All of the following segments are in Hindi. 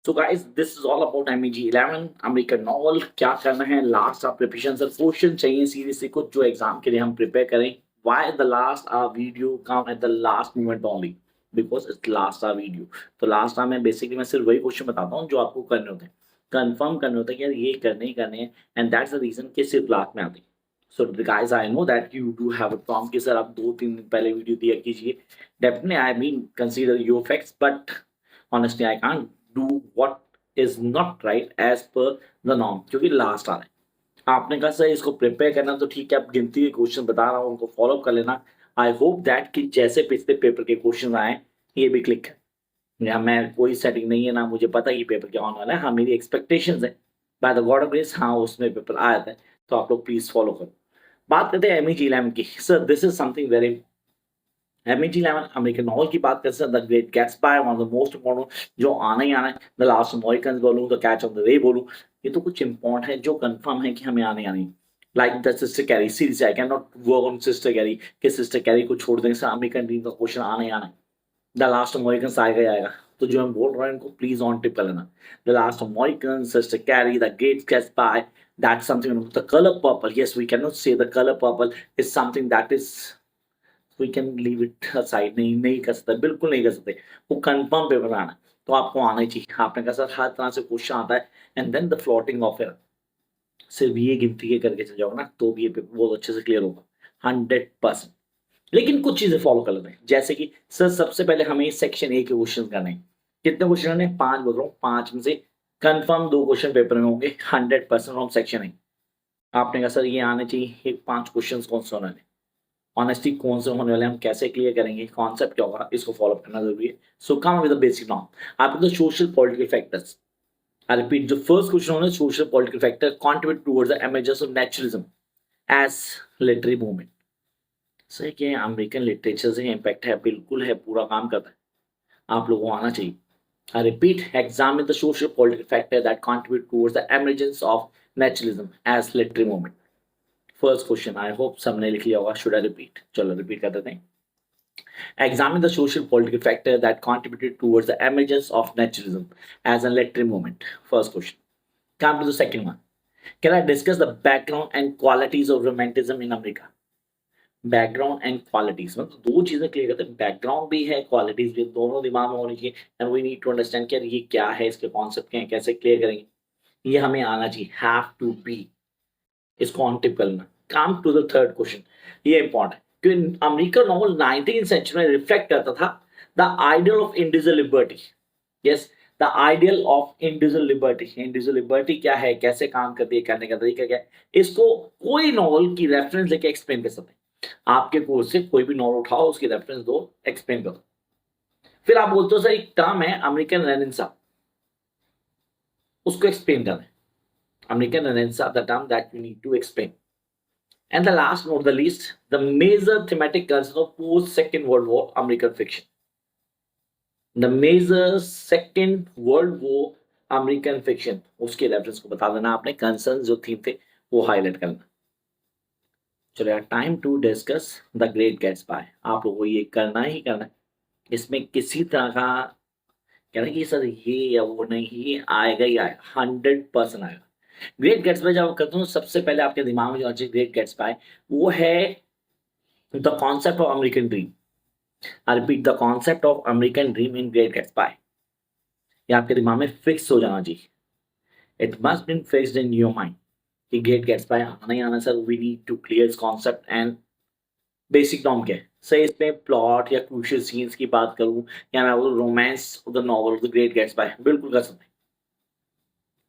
So guys this is all about MEG 11 American novel. क्या करना है, लास्ट आप प्रिपरेशन सर क्वेश्चन चाहिए सीरीज कुछ जो एग्जाम के लिए हम प्रिपेयर करें। Why the last hour video come at the last moment only, because it's last hour video. तो लास्ट टाइम मैं सिर्फ वही क्वेश्चन बताता हूँ जो आपको करने होते हैं, कंफर्म करने होते हैं कि यार ये करने ही करने हैं, एंड दैट्स द रीजन कि सिर्फ लास्ट में आते हैं। So guys I know that you do have a prompt कि सर आप 2-3 दिन पहले वीडियो दिया कीजिए। Definitely I mean consider your facts, but honestly I can't do what is not right as per the norm क्योंकि लास्ट आ रहा है। आपने कहा सर इसको प्रिपेयर करना, तो ठीक है, आप गिनती के क्वेश्चन बता रहा हूँ उनको फॉलो कर लेना। आई होप दैट कि जैसे पिछले पेपर के क्वेश्चन आए ये भी क्लिक है। या मैं कोई सेटिंग नहीं है ना, मुझे पता है ये पेपर क्या होने वाला है। हाँ मेरी एक्सपेक्टेशंस है, by the God of grace हाँ उसमें पेपर आया था। तो आप लोग प्लीज फॉलो करो। बात करते हैं MEG 11 की। Sir this is something very MEG 11 American novel की बात करते हैं। The Great Gatsby one of the most important जो आना ही आना है। द लास्ट मोहिकन बोलूं, the catch of the day बोलूं, ये तो कुछ इंपॉर्टेंट है जो कंफर्म है कि हमें आने आनी। Like the sister carry series, I can not work on sister carry कि सिस्टर कैरी को छोड़ देंगे सर, अमेरिकन ड्रीम का क्वेश्चन आना ही आना है। द लास्ट मोहिकन आएगा ही आएगा। तो जो मैं बोल रहा हूँ इनको प्लीज ऑन टिप कर लेना। The Last Mohican, Sister Carrie, the Great Gatsby, that's something. The color purple, yes, we cannot say the color purple is something that is we can leave it aside. नहीं नहीं कर सकते, बिल्कुल नहीं कर सकते। वो कंफर्म पेपर आना है, तो आपको आना ही चाहिए। आपने कहा सर हर तरह से क्वेश्चन आता है, and then the floating of air सिर्फ ये गिनती के करके चल जाओगे ना तो भी ये पेपर बहुत अच्छे से क्लियर होगा 100%। लेकिन कुछ चीजें फॉलो कर लेते हैं, जैसे कि सर सबसे पहले हमें सेक्शन ए के क्वेश्चन करने हैं। कितने क्वेश्चन है? 5 बोल रहा हूँ। 5 में से कंफर्म 2 क्वेश्चन पेपर में होंगे 100% फ्रॉम सेक्शन ए। आपने कहा सर ये आने चाहिए, ये 5 क्वेश्चन कौन से होने हैं, ऑनेस्टी कौन से होने वाले, हम कैसे क्लियर करेंगे, कॉन्सेप्ट क्या होगा, इसको फॉलो करना जरूरी है। So come with the basic norm. आपको the social political factors, I repeat, जो फर्स्ट क्वेश्चन होना है social political factor contribute towards the emergence of naturalism as literary movement. सही कि अमेरिकन लिटरेचर से इम्पैक्ट है, बिल्कुल है, पूरा काम करता है, आप लोगों को आना चाहिए। I repeat, examine the social political factor that contribute towards the emergence of naturalism as literary movement. First question, I hope सबने लिख लिया होगा। Should I repeat? चलो रिपीट कर देते हैं। Examine the social political factor that contributed towards the emergence of naturalism as a literary movement. First question. Come to the second one. Can I discuss the background and qualities of romanticism in America? Background and qualities, मतलब दो चीजें क्लियर करते हैं, बैकग्राउंड भी है क्वालिटीज भी, दोनों दिमाग में होनी चाहिए। And we need to understand कि ये क्या है, इसके कॉन्सेप्ट क्या है, कैसे क्लियर करेंगे, ये हमें आना चाहिए। हैव टू बी, इसको ऑन टिप करना। Come to the third question, ये इंपॉर्टेंट है क्योंकि अमेरिकन नॉवल 19th सेंचुरी में रिफ्लेक्ट करता था the ideal of individual liberty. Yes, the ideal of individual liberty. Individual liberty क्या है, कैसे काम करती है, करने का तरीका क्या है, इसको कोई नॉवल की रेफरेंस लेके एक्सप्लेन कर सकते हैं। आपके कोर्स से कोई भी नॉवल उठाओ, उसकी रेफरेंस दो, एक्सप्लेन करो। फिर आप बोलते हो सर एक टर्म है अमेरिकन रेनेसां, उसको एक्सप्लेन करना है। American renaissance the term that you need to explain. And the last, not the least, the major thematic concern of post-Second World War American fiction. The major Second World War American fiction, उसके रेफरेंस को बता देना आपने, कंसर्न जो थीम थे वो हाईलाइट करना। चलो यार, time to discuss the Great Gatsby. आप लोगों को ये करना ही करना है, इसमें किसी तरह का कहना कि सर ये या वो नहीं, ये आएगा ही आएगा, 100% आएगा। ग्रेट गैट्सबी जब करता हूँ सबसे पहले आपके दिमाग में जो आती है ग्रेट गैट्सबी, वो है the concept of American dream. I repeat, the concept of American dream in Great Gatsby, ये आपके दिमाग में फिक्स हो जाना चाहिए। It must been fixed in your mind कि ग्रेट गैट्सबी आना ही आना sir, we need to clear this concept. And basic norm क्या है सर, इसमें प्लॉट या क्रूशियल सीन्स की बात करूं, या मैं बोलूं romance of the novel of the Great Gatsby, बिल्कुल कर सकते हैं।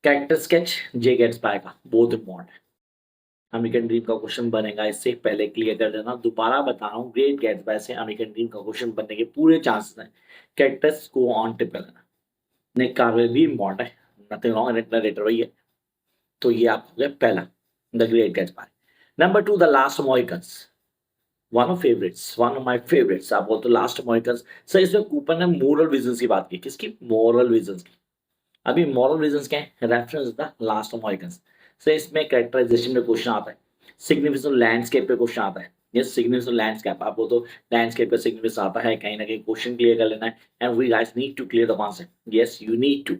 कैरेक्टर स्केच जे गैट्सबी का बहुत इंपॉर्टेंट है। अमेरिकन ड्रीम का क्वेश्चन बनेगा, इससे पहले क्लियर कर देना। दोबारा बता रहा हूँ, ग्रेट गैट्सबी से अमेरिकन ड्रीम का क्वेश्चन बनने के पूरे चांसेस हैं। कैरेक्टर्स को ऑन टिप कर लेना। निक कार्वे भी इंपॉर्टेंट है, नथिंग रॉन्ग, नरेटर वही है। तो ये आप हो गया पहला, the Great Gatsby. Number 2, the Last Mohicans, one of favourites, one of my favourites. आप बोलते लास्ट मोहिकन्स सर, इसमें कूपर ने मोरल विजन्स की बात की। किसकी? मोरल विजन्स की। अभी मॉरल रीजंस क्या है? Reference the last of Mohicans. So इसमें कैरेक्टराइजेशन में क्वेश्चन आता है, सिग्निफिकेंस लैंडस्केप पे क्वेश्चन आता है। यस, सिग्निफिकेंस लैंडस्केप, आपको तो लैंडस्केप का सिग्निफिकेंस आता है, कहीं ना कहीं क्वेश्चन क्लियर कर लेना है। And we guys need to clear the concept. Yes, you need to.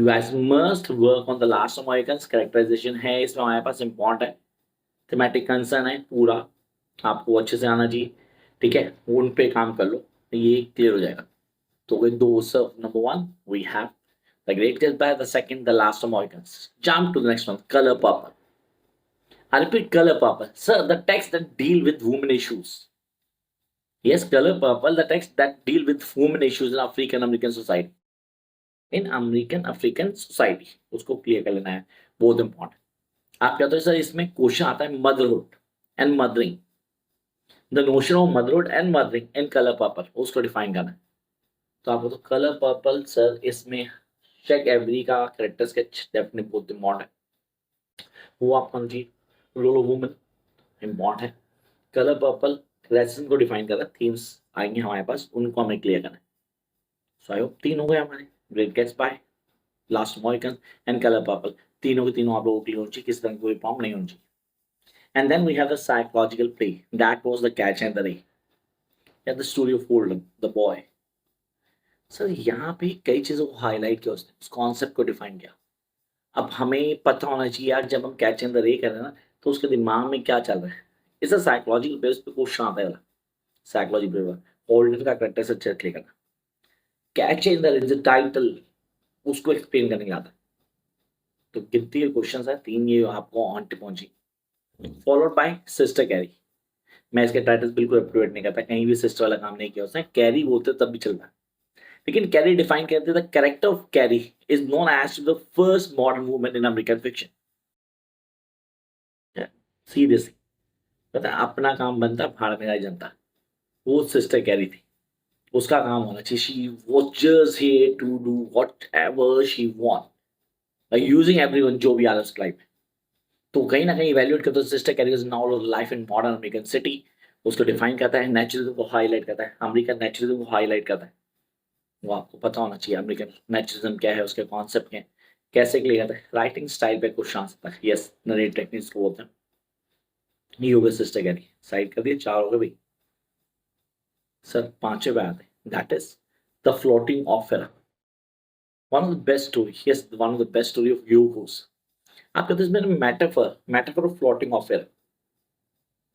You guys must work on the last of Mohicans. Characterization है इसमें हमारे पास इम्पॉर्टेंट है, थीमेटिक कंसर्न है पूरा, आपको अच्छे से आना चाहिए, ठीक है, उन पे काम कर लो, ये क्लियर हो जाएगा. तो with those, number one, we have The Great Gatsby. The second, The Last of Mohicans. Jump to the next one, Color Purple. I repeat, Color Purple. Sir, the text that deal with women issues. Yes, Color Purple, the text that deal with women issues in African American society. In American African society, उसको क्लियर कर लेना है, बहुत इंपॉर्टेंट. आप कहते हो सर इसमें क्वेश्चन आता है motherhood and mothering, the notion of motherhood and mothering in colour purple, उसको डिफाइन करना है. तो आपको तो कलर पर्पल सर इसमें चेक एवरी का करेक्टर स्केच डेफिनेटली बहुत इम्पॉर्टेंट है, वो आपको जी रोल ऑफ वुमन इम्पॉर्टेंट है. कलर पर्पल लेसन को डिफाइन कर रहा है, थीम्स आएंगे हमारे पास, उनको हमें क्लियर करना है. सो आई होप तीन हो गए हमारे, Great Gatsby, Last Mohican and Color Purple. तीनों के तीनों आप लोगों को क्लियर होनी चाहिए, किसी तरह कोई प्रॉब्लम नहीं होनी चाहिए. And then we have the psychological play. That was the catch and the ray. Yeah, the story of Holden, the boy. Sir यहाँ पे कई चीज़ों को हाईलाइट किया उसने, उस कॉन्सेप्ट को डिफाइन किया. अब हमें पता होना चाहिए यार, जब हम कैच एंड द रे कर रहे हैं ना, तो उसके दिमाग में क्या चल रहा है. इस साइकोलॉजिकल बेस पे क्वेश्चन आता है वाला, साइकोलॉजी पे होल्डन का करेक्टर से चेक करना. कैच एंड द रे टाइटल उसको एक्सप्लेन करने के आता है. तो कितने क्वेश्चन है, तीन ये आपको ऑन टिप पहुंची, फॉलोड बाय सिस्टर कैरी. मैं इसके टाइटल्स बिल्कुल अप्रोवेट नहीं करता, कहीं भी सिस्टर वाला काम नहीं किया उसने, कैरी बोलते तब भी चलता है. लेकिन कैरी डिफाइन करते the character of Carrie is known as the first modern woman in American fiction. Seriously पता है, अपना काम बनता भाड़ में जनता, वो सिस्टर कैरी थी, उसका काम होना चाहिए. She was just here to do whatever she want, using everyone जो भी आ रहा है उसकी लाइफ में. तो कहीं ना कहीं इवैल्यूएट करते sister carry is now life in modern American city, उसको डिफाइन करता है, नेचुरलिज्म को हाईलाइट करता है, अमेरिकन नेचुरलिज्म को हाईलाइट करता है. वो आपको पता होना चाहिए अमेरिकन नेचुरलिज्म क्या है, उसके कॉन्सेप्ट क्या है, कैसे क्लियर करता है. राइटिंग स्टाइल पे कुछ आ सकता है, यस नरेट टेक्निक्स को बोलते हैं. ये हो गए सिस्टर कैरी, साइड कर दिए, चार हो गए भाई. सर पांचवें पे आते हैं, that is the Floating Opera. One of the best story, yes one of the best story of yukos. आप कहते हैं इसमें मेटाफर ऑफ फ्लोटिंग ऑफेरा,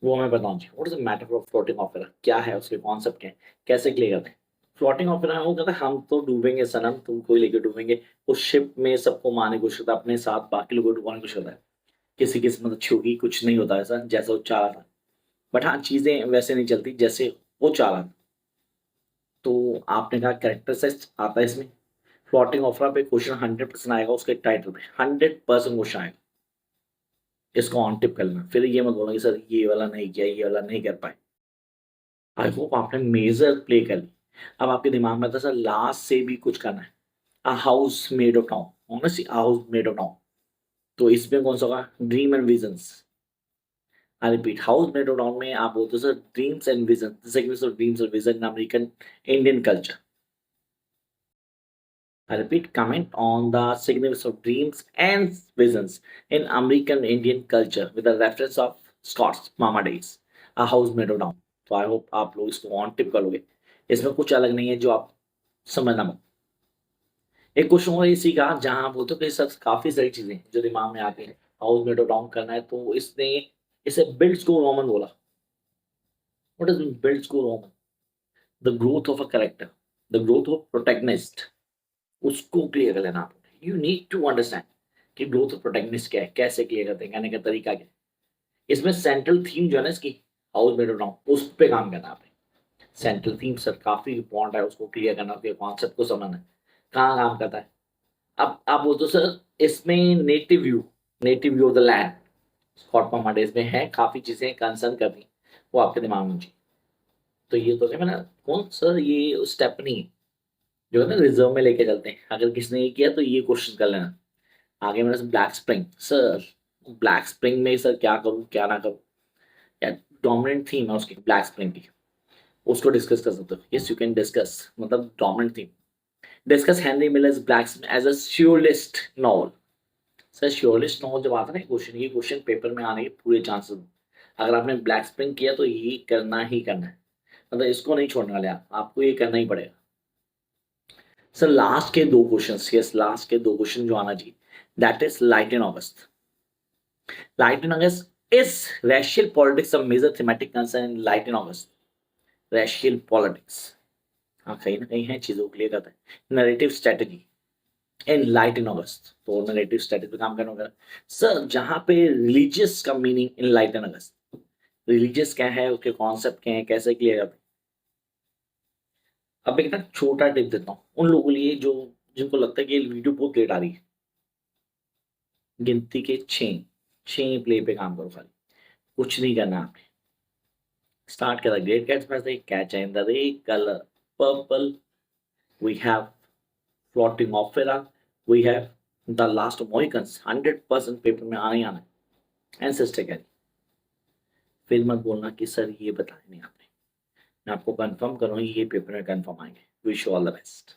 वो हमें बताऊं जी. What is the matter of Floating Opera, क्या है उसके कॉन्सेप्ट क्या है, कैसे क्लियर करते हैं. फ्लोटिंग ऑपेरा वो कहता है हम तो डूबेंगे सनम, तुमको लेकर डूबेंगे. उस शिप में सबको मारने की कोशिश करता है, अपने साथ बाकी लोगों को डुबाने की कोशिश करता है. किसी किस्मत अच्छी होगी, कुछ नहीं होता ऐसा जैसा वो चाह रहा था. बट हाँ, चीजें वैसे नहीं चलती जैसे वो चाह रहा था. तो आपने कहा कैरेक्टर सेट आता है इसमें. फ्लोटिंग ऑफरा पे क्वेश्चन 100% आएगा, उसके टाइटल पे 100% क्वेश्चन आएगा. इसको ऑन टिप कर लेना, फिर ये मत बोलेंगे सर ये वाला नहीं किया, ये वाला नहीं कर पाए. आई होप आपने मेजर प्ले कर ली. अब आपके दिमाग में था सर लास्ट से भी कुछ करना है. A house made of town, honestly house made of town. तो इसमें कौन सा होगा, dream and visions. I repeat, house made of town में आप बोलते हो sir dreams and vision, dreams और vision in American Indian culture. I repeat, comment on the significance of dreams and visions in American Indian culture with a reference of Scott's Mama Days, A House Made of Down. तो आई होप आप लोग इसको ऑन टिप करोगे, इसमें कुछ अलग नहीं है जो आप समझना मत. एक क्वेश्चन और इसी का जहां आप बोलते हो कि सर काफी सारी चीजें जो दिमाग में आती हैं, हाउस मेड ऑफ डाउन करना है, तो इसने इसे बिल्ड्स को रोमन बोला. व्हाट इज बिल्ड्स को Roman, the growth of a character, the growth of protagonist, उसको क्लियर कर लेना. आप यू नीड टू अंडरस्टैंड कि ग्रोथ ऑफ प्रोटैगनिस्ट क्या है, कैसे क्लियर करते हैं, कहने का तरीका क्या है. इसमें सेंट्रल थीम जो है ना इसकी, हाउस मेड ऑफ डाउन, उस पे काम करना आपने. सेंट्रल थीम सर काफी इंपॉर्टेंट है, उसको क्लियर करना, उसके कॉन्सेप्ट को समझना है, कहाँ काम करता है. अब आप बोलते हो सर इसमें native view of the land, Scott Momaday इसमें है, काफी चीजें कंसर्न करनी, वो आपके दिमाग में चाहिए. तो ये तो मैंने कौन सर ये स्टेप नहीं है जो है ना रिजर्व में लेके चलते हैं, अगर किसने ये किया तो ये क्वेश्चन कर लेना. आगे मेरे black spring, sir black spring में सर क्या करूं क्या ना करूं, या डोमिनेंट थीम है उसकी ब्लैक स्प्रिंग की, उसको डिस्कस कर सकते हो. यस यू कैन डिस्कस, मतलब dominant theme. Discuss Henry Miller's Black as a surrealist novel. Sir surrealist novel जब आता है ना क्वेश्चन, ये क्वेश्चन पेपर में आने के पूरे चांसेस. अगर आपने ब्लैक स्प्रिंग किया तो ये करना ही करना है, मतलब इसको नहीं छोड़ने वाले आप, आपको ये करना ही पड़ेगा. सर लास्ट के दो क्वेश्चंस, यस लास्ट के दो क्वेश्चन जो आना चाहिए, that is light in August. Light in August, is racial politics a major thematic concern in Light in August? Racial politics, हाँ कहीं ना कहीं है, चीजों को क्लियर करता है. Narrative strategy in light in August, तो नरेटिव स्ट्रेटेजी पे काम करना होगा. सर जहाँ पे रिलीजियस का meaning in light in August, religious क्या है, उसके कॉन्सेप्ट क्या है, कैसे क्लियर करते हैं. अब एक ना छोटा टिप देता हूँ उन लोगों के लिए जो जिनको लगता है कि ये वीडियो बहुत लेट आ रही है. गिनती के 6 प्ले पे काम करो, खाली कुछ नहीं करना आपने. स्टार्ट करा ग्रेट कैट्स में से Catcher in the Rye Color Purple, we have Floating Opera, we have the Last Mohicans. 100% paper में आना ही आना है. Ancestor Carrie. फिर मत बोलना कि सर ये बताया नहीं आपने, मैं आपको कंफर्म करूँ ये पेपर में कंफर्म आएंगे. Wish you all the best.